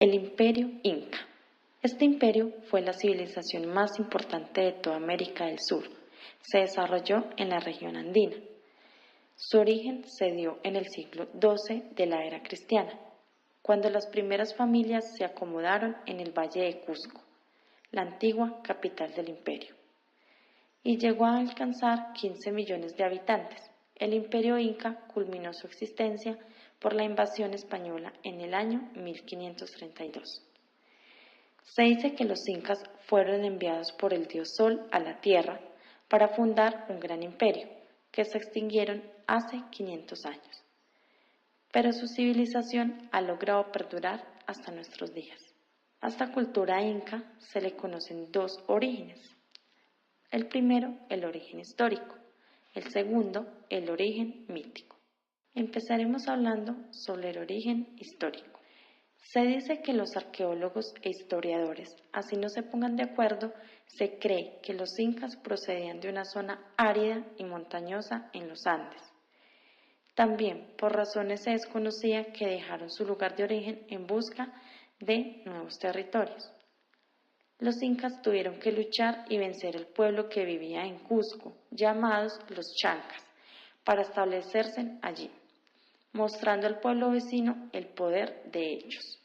El Imperio Inca. Este imperio fue la civilización más importante de toda América del Sur. Se desarrolló en la región andina. Su origen se dio en el siglo XII de la era cristiana, cuando las primeras familias se acomodaron en el Valle de Cusco, la antigua capital del imperio, y llegó a alcanzar 15 millones de habitantes. El imperio inca culminó su existencia por la invasión española en el año 1532. Se dice que los incas fueron enviados por el dios Sol a la tierra para fundar un gran imperio, que se extinguieron hace 500 años. Pero su civilización ha logrado perdurar hasta nuestros días. A esta cultura inca se le conocen dos orígenes. El primero, el origen histórico. El segundo, el origen mítico. Empezaremos hablando sobre el origen histórico. Se dice que los arqueólogos e historiadores, así no se pongan de acuerdo, se cree que los incas procedían de una zona árida y montañosa en los Andes. También, por razones se desconocía que dejaron su lugar de origen en busca de nuevos territorios. Los incas tuvieron que luchar y vencer el pueblo que vivía en Cusco, llamados los chancas, para establecerse allí, mostrando al pueblo vecino el poder de ellos.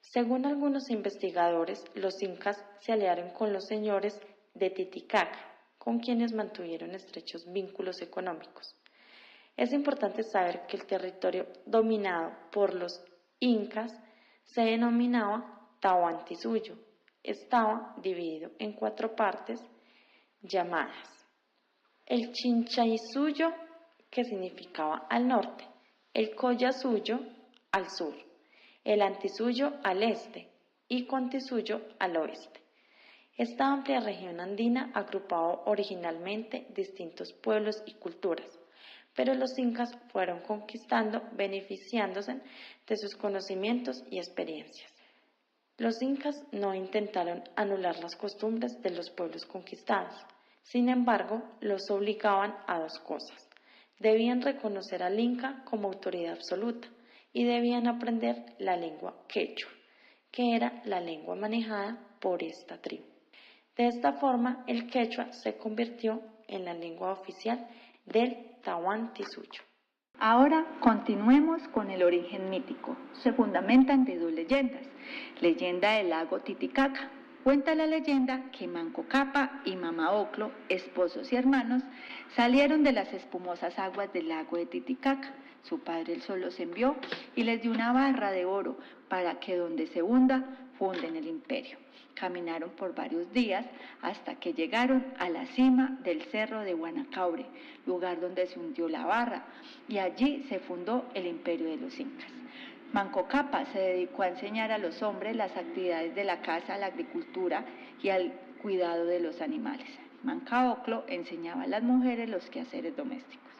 Según algunos investigadores, los incas se aliaron con los señores de Titicaca, con quienes mantuvieron estrechos vínculos económicos. Es importante saber que el territorio dominado por los incas se denominaba Tahuantinsuyo. Estaba dividido en 4 partes llamadas el Chinchaysuyo, que significaba al norte, el Collasuyo al sur, el Antisuyo al este y Contisuyo al oeste. Esta amplia región andina agrupaba originalmente distintos pueblos y culturas, pero los incas fueron conquistando beneficiándose de sus conocimientos y experiencias. Los incas no intentaron anular las costumbres de los pueblos conquistados, sin embargo, los obligaban a 2 cosas. Debían reconocer al inca como autoridad absoluta y debían aprender la lengua quechua, que era la lengua manejada por esta tribu. De esta forma, el quechua se convirtió en la lengua oficial del Tahuantinsuyo. Ahora continuemos con el origen mítico. Se fundamenta en 2 leyendas. Leyenda del lago Titicaca. Cuenta la leyenda que Manco Cápac y Mama Oclo, esposos y hermanos, salieron de las espumosas aguas del lago de Titicaca. Su padre el sol los envió y les dio una barra de oro para que donde se hunda, funden el imperio. Caminaron por varios días hasta que llegaron a la cima del cerro de Guanacaure, lugar donde se hundió la barra, y allí se fundó el imperio de los incas. Manco Cápac se dedicó a enseñar a los hombres las actividades de la caza, la agricultura y al cuidado de los animales. Manca Oclo enseñaba a las mujeres los quehaceres domésticos.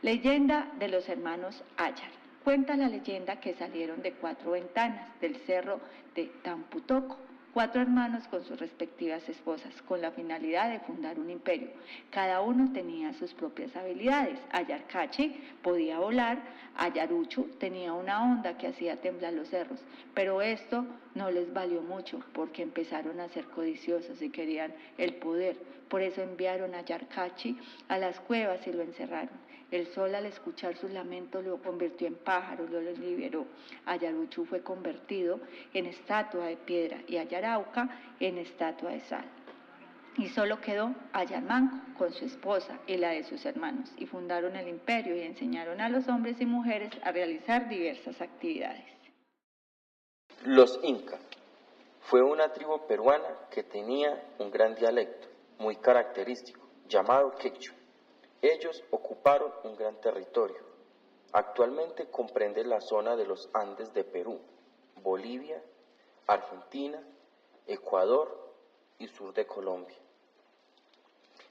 Leyenda de los hermanos Ayar. Cuenta la leyenda que salieron de 4 ventanas del cerro de Tamputoco, 4 hermanos con sus respectivas esposas, con la finalidad de fundar un imperio. Cada uno tenía sus propias habilidades. Ayarcachi podía volar, Ayaruchu tenía una onda que hacía temblar los cerros, pero esto no les valió mucho porque empezaron a ser codiciosos y querían el poder. Por eso enviaron a Ayarcachi a las cuevas y lo encerraron. El sol, al escuchar sus lamentos, lo convirtió en pájaro, lo liberó. Ayaruchu fue convertido en estatua de piedra y Ayarauca en estatua de sal. Y solo quedó Ayarmanco con su esposa y la de sus hermanos, y fundaron el imperio y enseñaron a los hombres y mujeres a realizar diversas actividades. Los Incas fue una tribu peruana que tenía un gran dialecto, muy característico, llamado quechua. Ellos ocuparon un gran territorio. Actualmente comprende la zona de los Andes de Perú, Bolivia, Argentina, Ecuador y sur de Colombia.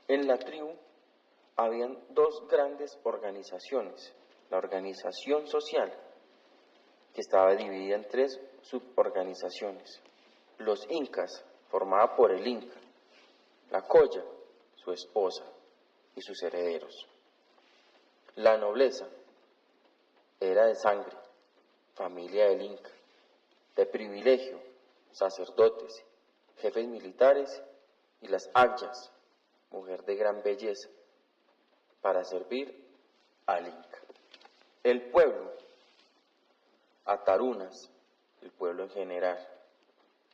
En la tribu habían 2 grandes organizaciones. La organización social, que estaba dividida en 3 suborganizaciones. Los incas, formada por el inca, la colla, su esposa y sus herederos. La nobleza era de sangre, familia del inca. de privilegio, sacerdotes, jefes militares y las ayas, mujer de gran belleza, para servir al Inca. El pueblo, atarunas, el pueblo en general,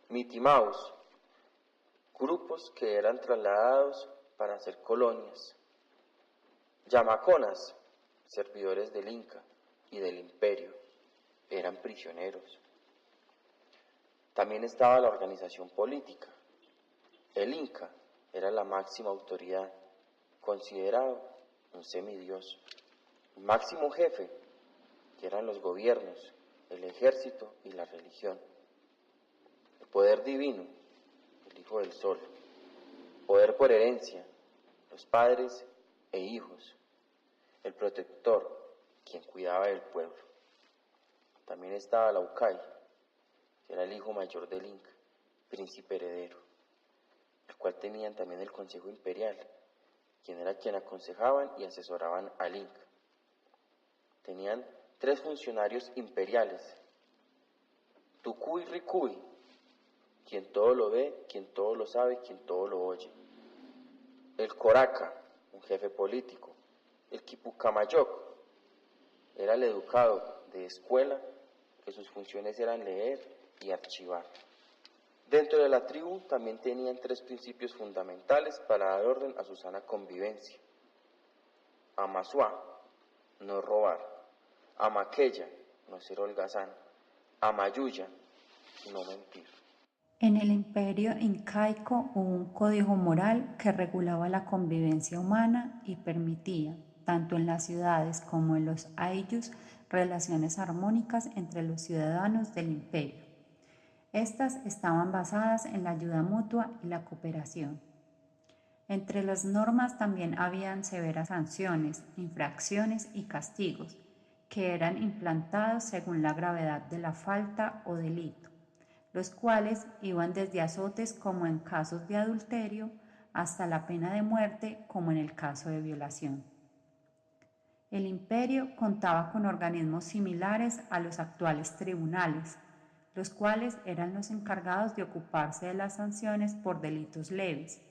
mitimaos, grupos que eran trasladados para hacer colonias, yamaconas, servidores del Inca y del imperio, eran prisioneros. También estaba la organización política. El Inca era la máxima autoridad, considerado un semidios. El máximo jefe, que eran los gobiernos, el ejército y la religión. El poder divino, el Hijo del Sol. Poder por herencia, los padres e hijos. El protector, quien cuidaba del pueblo. También estaba la Ucay, que era el hijo mayor del Inca, príncipe heredero, el cual tenían también el Consejo Imperial, quien aconsejaban y asesoraban al Inca. Tenían 3 funcionarios imperiales, Tucuy Ricuy, quien todo lo ve, quien todo lo sabe, quien todo lo oye. El Coraca, un jefe político. El Quipucamayoc, era el educado de escuela, que sus funciones eran leer y archivar. Dentro de la tribu también tenían 3 principios fundamentales para dar orden a su sana convivencia. Amasuá, no robar. Amaqueya, no ser holgazán. Amayuya, no mentir. En el imperio incaico hubo un código moral que regulaba la convivencia humana y permitía, tanto en las ciudades como en los ayllus, relaciones armónicas entre los ciudadanos del imperio. Estas estaban basadas en la ayuda mutua y la cooperación. Entre las normas también habían severas sanciones, infracciones y castigos, que eran implantados según la gravedad de la falta o delito, los cuales iban desde azotes como en casos de adulterio hasta la pena de muerte como en el caso de violación. El imperio contaba con organismos similares a los actuales tribunales, los cuales eran los encargados de ocuparse de las sanciones por delitos leves.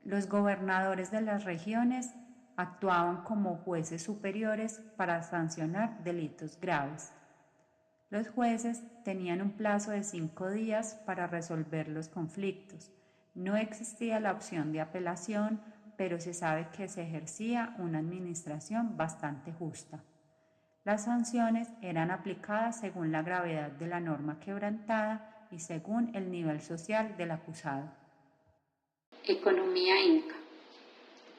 Los gobernadores de las regiones actuaban como jueces superiores para sancionar delitos graves. Los jueces tenían un plazo de 5 días para resolver los conflictos. No existía la opción de apelación, pero se sabe que se ejercía una administración bastante justa. Las sanciones eran aplicadas según la gravedad de la norma quebrantada y según el nivel social del acusado. Economía inca.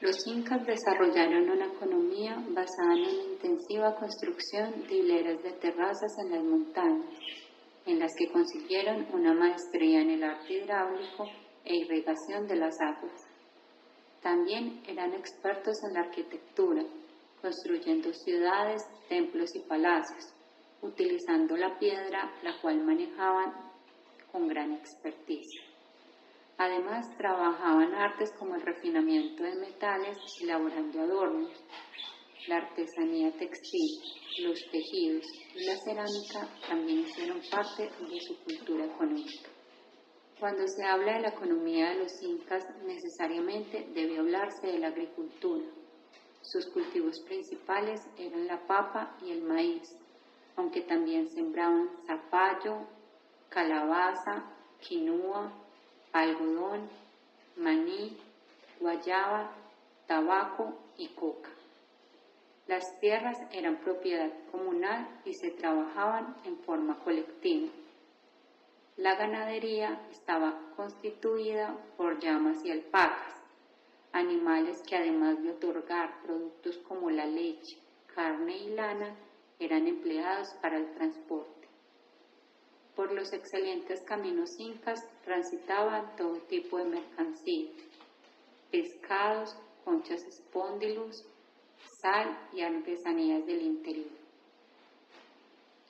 Los incas desarrollaron una economía basada en una intensiva construcción de hileras de terrazas en las montañas, en las que consiguieron una maestría en el arte hidráulico e irrigación de las aguas. También eran expertos en la arquitectura, construyendo ciudades, templos y palacios, utilizando la piedra, la cual manejaban con gran experticia. Además, trabajaban artes como el refinamiento de metales, elaborando adornos, la artesanía textil, los tejidos y la cerámica también hicieron parte de su cultura económica. Cuando se habla de la economía de los incas, necesariamente debe hablarse de la agricultura. Sus cultivos principales eran la papa y el maíz, aunque también sembraban zapallo, calabaza, quinua, algodón, maní, guayaba, tabaco y coca. Las tierras eran propiedad comunal y se trabajaban en forma colectiva. La ganadería estaba constituida por llamas y alpacas, animales que además de otorgar productos como la leche, carne y lana, eran empleados para el transporte. Por los excelentes caminos incas transitaban todo tipo de mercancías, pescados, conchas espóndilos, sal y artesanías del interior.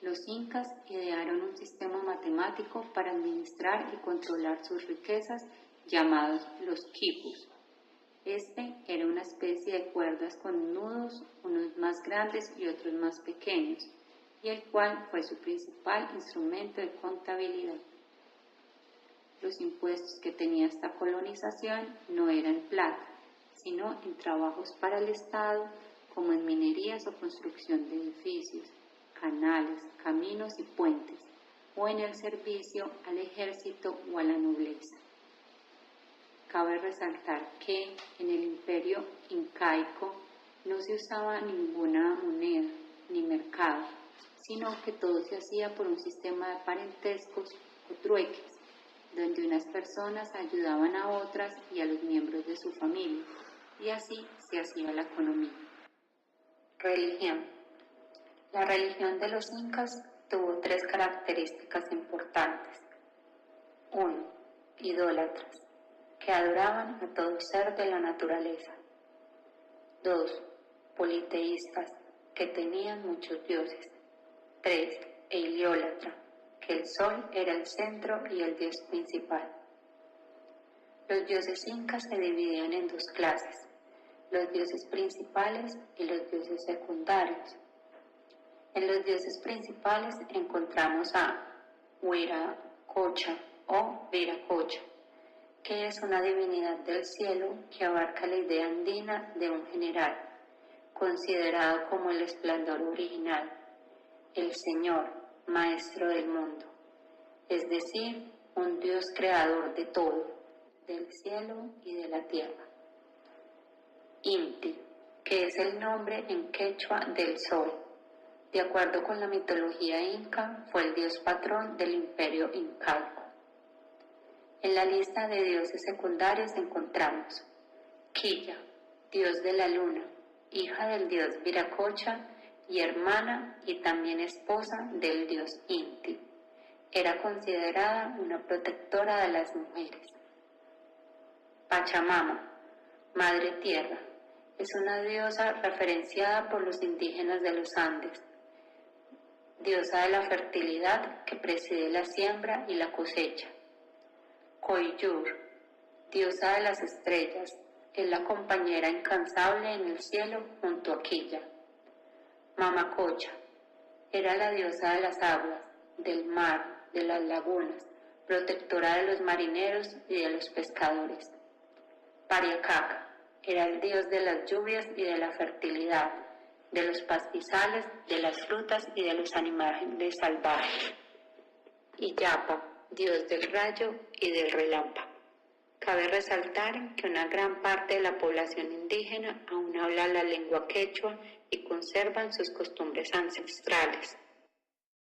Los incas idearon un sistema matemático para administrar y controlar sus riquezas llamados los quipus. Este era una especie de cuerdas con nudos, unos más grandes y otros más pequeños, y el cual fue su principal instrumento de contabilidad. Los impuestos que tenía esta colonización no eran plata, sino en trabajos para el Estado, como en minerías o construcción de edificios, canales, caminos y puentes, o en el servicio al ejército o a la nobleza. Cabe resaltar que en el imperio incaico no se usaba ninguna moneda ni mercado, sino que todo se hacía por un sistema de parentescos o trueques, donde unas personas ayudaban a otras y a los miembros de su familia, y así se hacía la economía. Religión. La religión de los incas tuvo tres características importantes. 1. Idólatras, que adoraban a todo ser de la naturaleza. 2. Politeístas, que tenían muchos dioses. 3. Heliólatra, que el sol era el centro y el dios principal. Los dioses incas se dividían en dos clases, los dioses principales y los dioses secundarios. En los dioses principales encontramos a Huiracocha o Viracocha, que es una divinidad del cielo que abarca la idea andina de un general, considerado como el esplendor original, el Señor, maestro del mundo, es decir, un Dios creador de todo, del cielo y de la tierra. Inti, que es el nombre en quechua del sol. De acuerdo con la mitología inca, fue el dios patrón del imperio incaico. En la lista de dioses secundarios encontramos Quilla, dios de la luna, hija del dios Viracocha y hermana y también esposa del dios Inti. Era considerada una protectora de las mujeres. Pachamama, Madre Tierra, es una diosa referenciada por los indígenas de los Andes, diosa de la fertilidad que preside la siembra y la cosecha. Coyur, diosa de las estrellas, es la compañera incansable en el cielo junto a Quilla. Mamacocha, era la diosa de las aguas, del mar, de las lagunas, protectora de los marineros y de los pescadores. Pariacaca, era el dios de las lluvias y de la fertilidad, de los pastizales, de las frutas y de los animales salvajes. Illapa, dios del rayo y del relámpago. Cabe resaltar que una gran parte de la población indígena aún habla la lengua quechua y conservan sus costumbres ancestrales.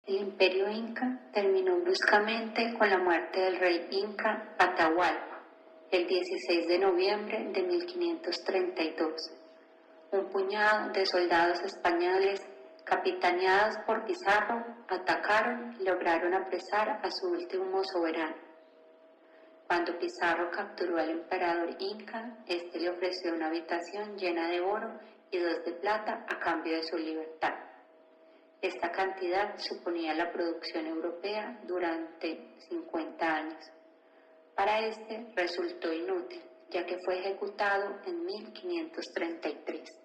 El imperio inca terminó bruscamente con la muerte del rey inca Atahualpa el 16 de noviembre de 1532. Un puñado de soldados españoles, capitaneados por Pizarro, atacaron y lograron apresar a su último soberano. Cuando Pizarro capturó al emperador inca, este le ofreció una habitación llena de oro y 2 de plata a cambio de su libertad. Esta cantidad suponía la producción europea durante 50 años. Para este resultó inútil, ya que fue ejecutado en 1533.